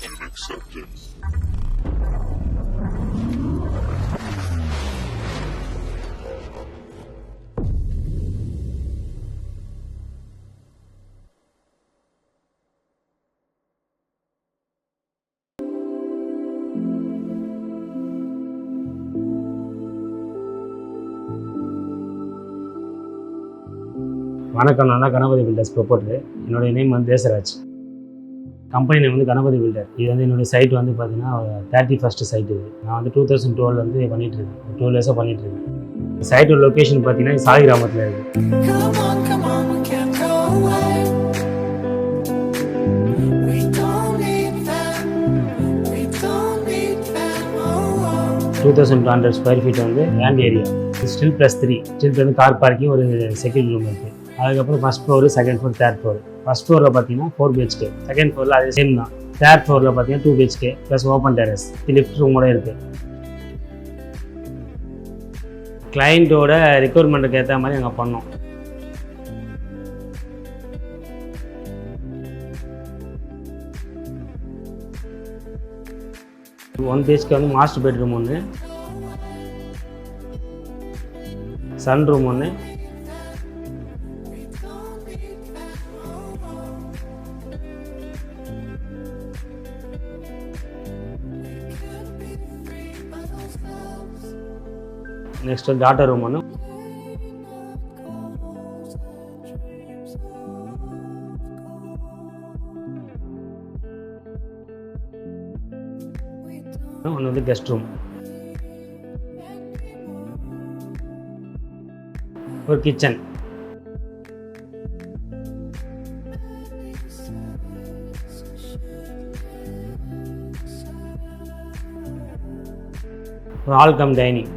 and acceptance. வணக்கம், நான் தான் கணபதி பில்டர்ஸ் ப்ரொப்போட்டர். என்னுடைய நேம் வந்து தேசராஜ். கம்பெனி நேம் வந்து கணபதி பில்டர். இது வந்து என்னுடைய சைட் வந்து பார்த்தீங்கன்னா 31st சைட். இது நான் வந்து 2012 வந்து பண்ணிகிட்ருக்கேன். 12 இயர்ஸாக பண்ணிகிட்ருக்கேன். சைட்டோட லொக்கேஷன் பார்த்தீங்கன்னா சாலி கிராமத்தில் இருக்குது. 2200 ஸ்கொயர் ஃபீட் வந்து லேண்ட் ஏரியா. ஸ்டில் +3 ஸ்டில் வந்து கார் பார்க்கிங், ஒரு செக்யூரிட்டி ரூம் இருக்குது. அதுக்கப்புறம் first floor, second floor, third floor. First ஃப்ளோரில் பார்த்தீங்கன்னா 4 BHK, செகண்ட் ஃப்ளோரில் அதே சேம் தான். தேர்ட் ஃப்ளோரில் பார்த்தீங்கன்னா 2 BHK plus open terrace, lift ரூமோட இருக்குது. கிளைண்ட்டோட ரெக்குயர்மெண்ட்டுக்கு ஏற்ற மாதிரி நாங்கள் பண்ணோம். ஒன் BHK வந்து மாஸ்டர் பெட்ரூம் ஒன்று, சன் ரூம் ஒன்று, நெக்ஸ்ட் டாட்டர் ரூம் ஒன்று, ஒன்று வந்து கெஸ்ட் ரூம், ஒரு கிச்சன். ஒரு hall cum dining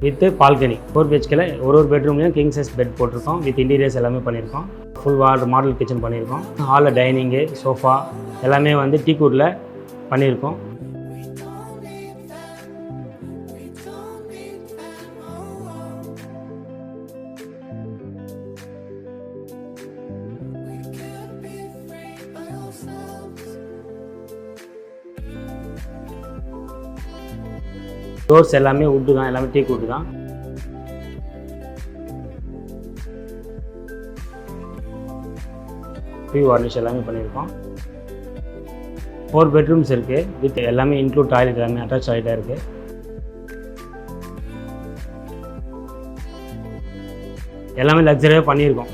with balcony. 4 BHKல ஒரு பெட்ரூம்லையும் கிங் சைஸ் பெட் போட்டிருக்கோம். வித் இன்டீரியர்ஸ் எல்லாமே பண்ணியிருக்கோம். ஃபுல் மாடல் கிச்சன் பண்ணியிருக்கோம். ஹாலில் டைனிங்கு, சோஃபா எல்லாமே வந்து டீக்வுட்டில் பண்ணியிருக்கோம். டோர்ஸ் எல்லாமே வுட்டு தான், எல்லாமே டீக் வுட்டு தான். ப்ரீ வார்னிஷ் எல்லாமே பண்ணியிருக்கோம். 4 பெட்ரூம்ஸ் இருக்குது. வித் எல்லாமே இன்க்ளூட் டாய்லெட், எல்லாமே அட்டாச் டாய்லெட்டாக இருக்குது. எல்லாமே லக்ஸரியாக பண்ணியிருக்கோம்.